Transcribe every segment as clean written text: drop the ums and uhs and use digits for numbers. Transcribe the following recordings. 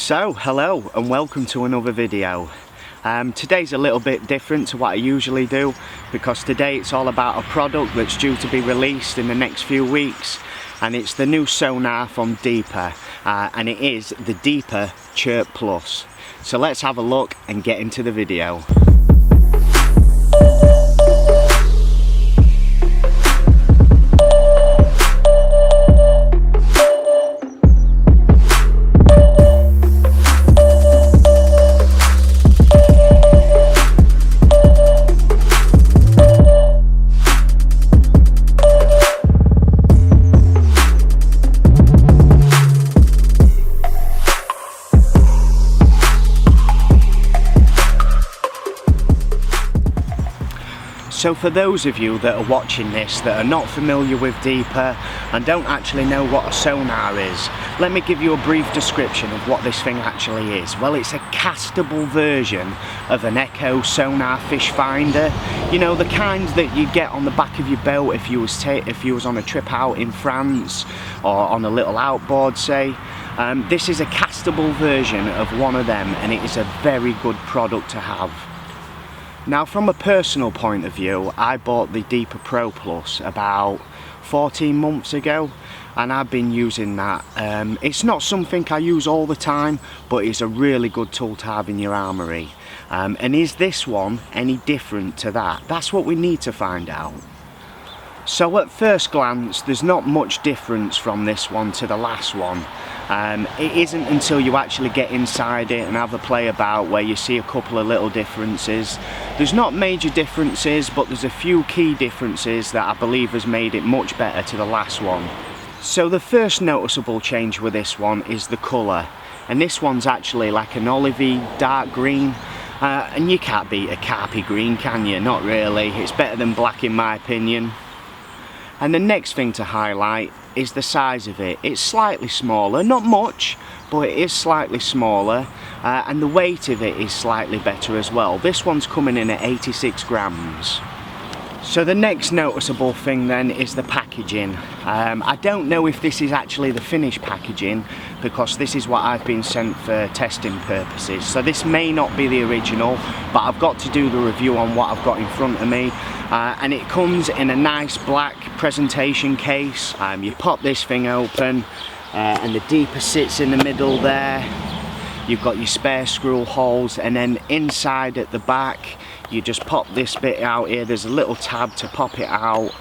So, hello and welcome to another video. Today's a little bit different to what I usually do because today it's all about a product that's due to be released in the next few weeks, and it's the new sonar from Deeper, and it is the Deeper Chirp Plus. So let's have a look and get into the video. So for those of you that are watching this that are not familiar with Deeper and don't actually know what a sonar is, let me give you a brief description of what this thing actually is. Well, it's a castable version of an Echo sonar fish finder. You know, the kind that you get on the back of your boat if you was on a trip out in France or on a little outboard, say. This is a castable version of one of them, and it is a very good product to have. Now, from a personal point of view, I bought the Deeper Pro Plus about 14 months ago, and I've been using that. It's not something I use all the time, but it's a really good tool to have in your armoury. And is this one any different to that? That's what we need to find out. So at first glance, there's not much difference from this one to the last one. It isn't until you actually get inside it and have a play about where you see a couple of little differences. There's not major differences, but there's a few key differences that I believe has made it much better to the last one. So the first noticeable change with this one is the colour, and this one's actually like an olivey dark green. And you can't beat a carpy green, can you? Not really. It's better than black in my opinion. And the next thing to highlight is the size of it. It's slightly smaller, not much, but it is slightly smaller, and the weight of it is slightly better as well. This one's coming in at 86 grams. So the next noticeable thing then is the packaging. I don't know if this is actually the finished packaging, because this is what I've been sent for testing purposes. So this may not be the original, but I've got to do the review on what I've got in front of me. And it comes in a nice black presentation case. You pop this thing open, and the Deeper sits in the middle there. You've got your spare screw holes, and then inside at the back you just pop this bit out here. There's a little tab to pop it out,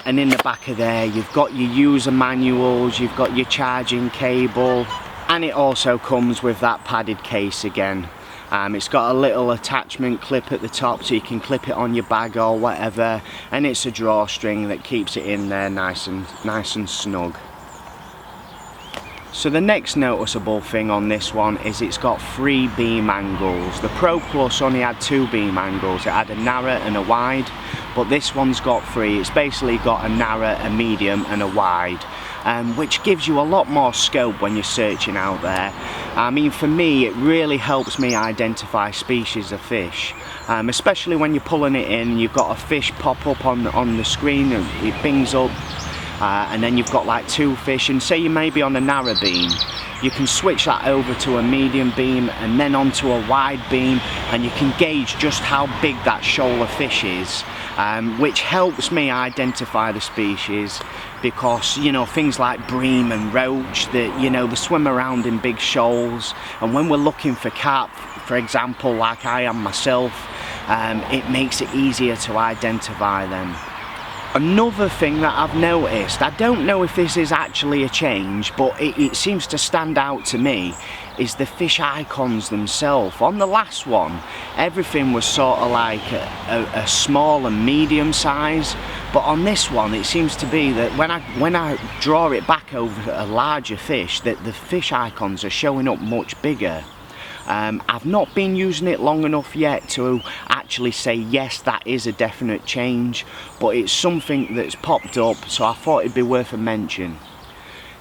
and in the back of there you've got your user manuals, you've got your charging cable, and it also comes with that padded case again. It's got a little attachment clip at the top so you can clip it on your bag or whatever, and it's a drawstring that keeps it in there nice and snug. So the next noticeable thing on this one is it's got 3 beam angles. The Pro Plus only had 2 beam angles. It had a narrow and a wide, but this one's got 3. It's basically got a narrow, a medium and a wide, which gives you a lot more scope when you're searching out there. I mean, for me, it really helps me identify species of fish, especially when you're pulling it in. You've got a fish pop up on the screen and it bings up. And then you've got like 2 fish, and say you may be on a narrow beam, you can switch that over to a medium beam and then onto a wide beam, and you can gauge just how big that shoal of fish is, which helps me identify the species, because you know, things like bream and roach, that you know, they swim around in big shoals, and when we're looking for carp, for example, like I am myself, it makes it easier to identify them. Another thing that I've noticed, I don't know if this is actually a change, but it seems to stand out to me, is the fish icons themselves. On the last one, everything was sort of like a small and medium size, but on this one it seems to be that when I draw it back over a larger fish, that the fish icons are showing up much bigger. I've not been using it long enough yet to actually say yes, that is a definite change, but it's something that's popped up, so I thought it'd be worth a mention.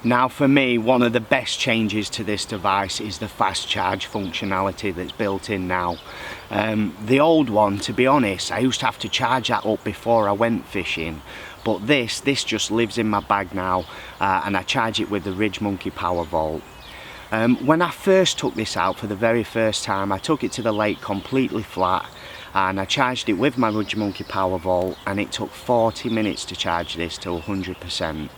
Now for me, one of the best changes to this device is the fast charge functionality that's built in now. The old one, to be honest, I used to have to charge that up before I went fishing, but this just lives in my bag now, and I charge it with the Ridge Monkey Power Vault. When I first took this out for the very first time, I took it to the lake completely flat and I charged it with my Rudge Monkey Power Vault, and it took 40 minutes to charge this to 100%.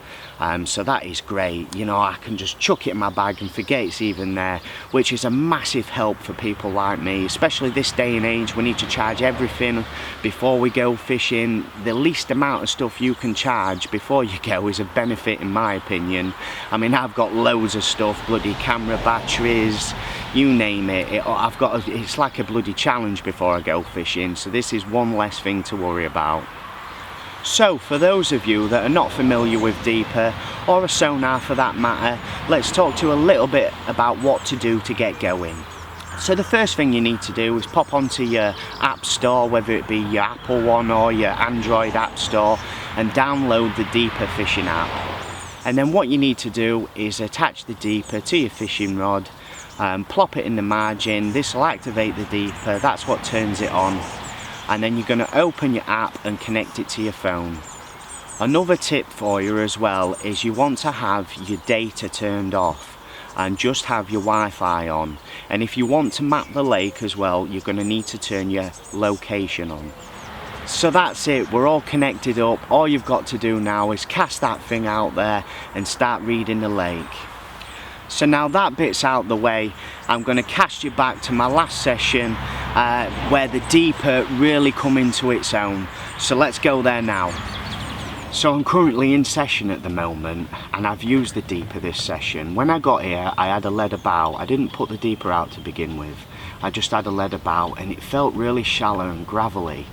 So that is great. You know, I can just chuck it in my bag and forget it's even there, which is a massive help for people like me, especially this day and age. We need to charge everything before we go fishing. The least amount of stuff you can charge before you go is a benefit, in my opinion. I mean, I've got loads of stuff, bloody camera batteries, you name it. It's like a bloody challenge before I go fishing, so this is one less thing to worry about. So for those of you that are not familiar with Deeper, or a sonar for that matter, let's talk to you a little bit about what to do to get going. So the first thing you need to do is pop onto your app store, whether it be your Apple one or your Android app store, and download the Deeper fishing app. And then what you need to do is attach the Deeper to your fishing rod, plop it in the margin. This will activate the Deeper, that's what turns it on. And then you're going to open your app and connect it to your phone. Another tip for you as well is you want to have your data turned off and just have your Wi-Fi on. And if you want to map the lake as well, you're going to need to turn your location on. So that's it, we're all connected up. All you've got to do now is cast that thing out there and start reading the lake. So now that bit's out the way, I'm going to cast you back to my last session where the Deeper really come into its own. So let's go there now. So I'm currently in session at the moment, and I've used the Deeper this session. When I got here, I had a lead bow. I didn't put the Deeper out to begin with. I just had a lead bow, and it felt really shallow and gravelly,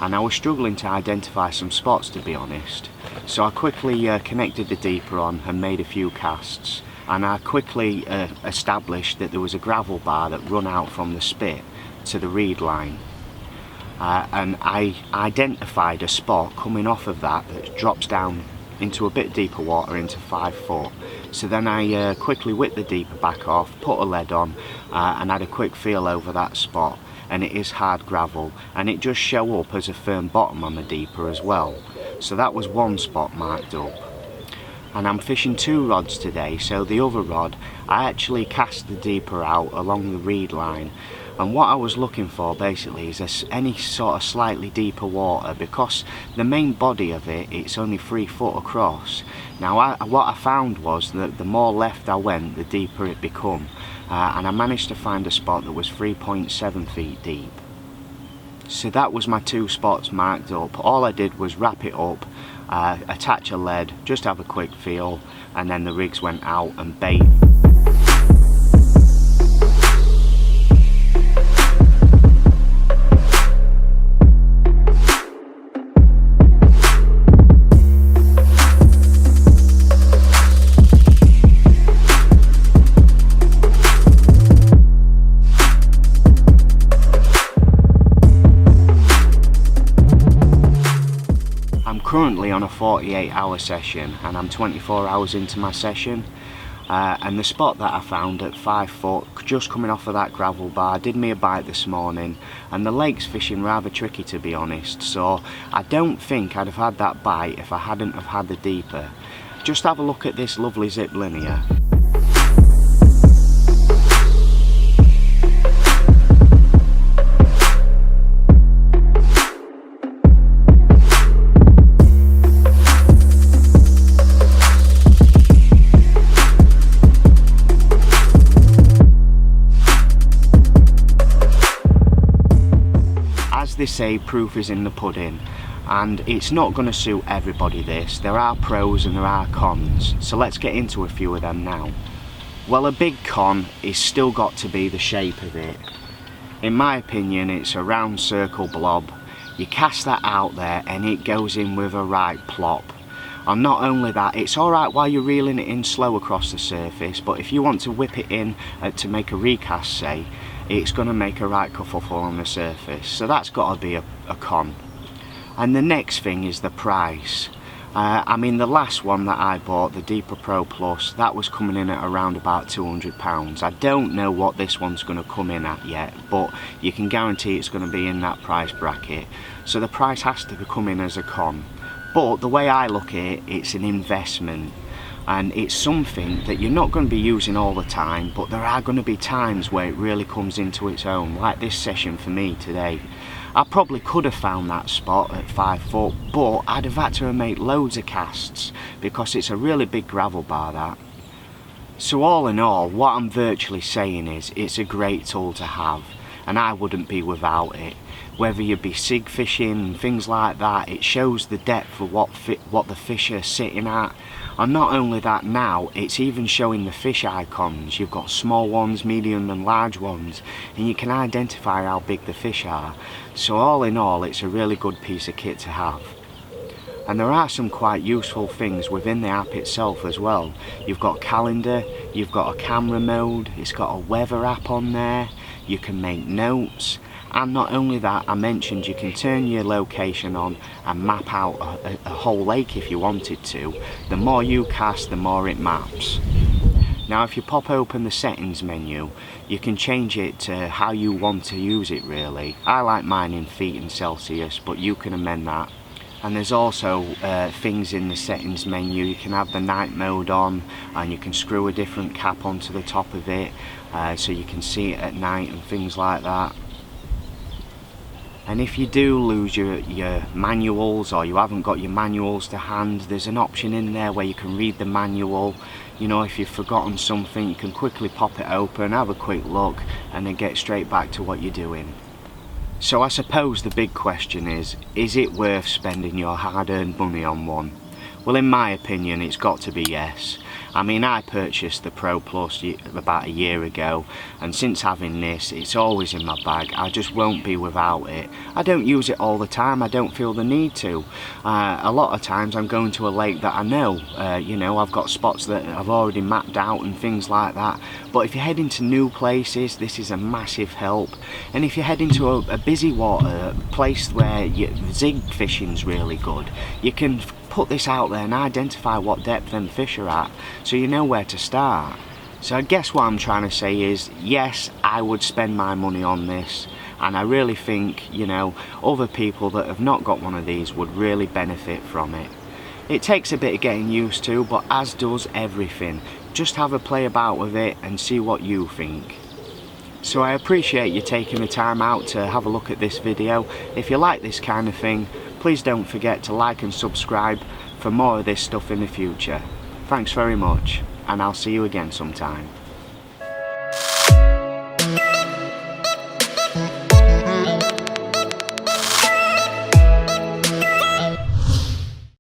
and I was struggling to identify some spots, to be honest. So I quickly connected the Deeper on and made a few casts. And I quickly established that there was a gravel bar that run out from the spit to the reed line, and I identified a spot coming off of that drops down into a bit deeper water, into 5 foot. So then I quickly whipped the Deeper back off, put a lead on, and had a quick feel over that spot, and it is hard gravel, and it just show up as a firm bottom on the Deeper as well. So that was one spot marked up. And I'm fishing 2 rods today, so the other rod I actually cast the Deeper out along the reed line, and what I was looking for basically is any sort of slightly deeper water, because the main body of it's only 3 foot across. Now what I found was that the more left I went, the deeper it become, and I managed to find a spot that was 3.7 feet deep. So that was my 2 spots marked up. All I did was wrap it up, attach a lead, just have a quick feel, and then the rigs went out and bait. Currently on a 48-hour session, and I'm 24 hours into my session, and the spot that I found at 5 foot, just coming off of that gravel bar, did me a bite this morning, and the lake's fishing rather tricky, to be honest, so I don't think I'd have had that bite if I hadn't have had the Deeper. Just have a look at this lovely zip linear. They say proof is in the pudding, and it's not going to suit everybody this. There are pros and there are cons, so let's get into a few of them now. Well, a big con is still got to be the shape of it. In my opinion, it's a round circle blob. You cast that out there and it goes in with a right plop. And not only that, it's alright while you're reeling it in slow across the surface, but if you want to whip it in to make a recast, say, it's going to make a right kerfuffle on the surface. So that's got to be a con. And the next thing is the price. I mean, the last one that I bought, the Deeper Pro Plus, that was coming in at around about £200. I don't know what this one's going to come in at yet, but you can guarantee it's going to be in that price bracket. So the price has to come in as a con. But the way I look at it, it's an investment. and it's something that you're not going to be using all the time, but there are going to be times where it really comes into its own, like this session for me today. I probably could have found that spot at 5 foot, but I'd have had to make loads of casts because it's a really big gravel bar, that. So all in all, what I'm virtually saying is it's a great tool to have, and I wouldn't be without it. Whether you be sig fishing and things like that, it shows the depth of what the fish are sitting at. And not only that, now it's even showing the fish icons. You've got small ones, medium and large ones, and you can identify how big the fish are. So all in all, it's a really good piece of kit to have. And there are some quite useful things within the app itself as well. You've got a calendar, you've got a camera mode, it's got a weather app on there, you can make notes, and not only that, I mentioned you can turn your location on and map out a whole lake if you wanted to. The more you cast, the more it maps. Now if you pop open the settings menu, you can change it to how you want to use it really. I like mine in feet and Celsius, but you can amend that. And there's also things in the settings menu. You can have the night mode on, and you can screw a different cap onto the top of it so you can see it at night and things like that. And if you do lose your manuals, or you haven't got your manuals to hand, there's an option in there where you can read the manual. You know, if you've forgotten something, you can quickly pop it open, have a quick look, and then get straight back to what you're doing. So I suppose the big question is it worth spending your hard-earned money on one? Well, in my opinion, it's got to be yes. I mean, I purchased the Pro Plus about a year ago, and since having this, it's always in my bag. I just won't be without it. I don't use it all the time, I don't feel the need to. A lot of times I'm going to a lake that I know, you know, I've got spots that I've already mapped out and things like that. But if you're heading to new places, this is a massive help. And if you're heading to a busy water, place where zig fishing's really good, you can put this out there and identify what depth them fish are at, so you know where to start. So I guess what I'm trying to say is, yes, I would spend my money on this, and I really think, you know, other people that have not got one of these would really benefit from it. It takes a bit of getting used to, but as does everything. Just have a play about with it and see what you think. So I appreciate you taking the time out to have a look at this video. If you like this kind of thing, please don't forget to like and subscribe for more of this stuff in the future. Thanks very much, and I'll see you again sometime.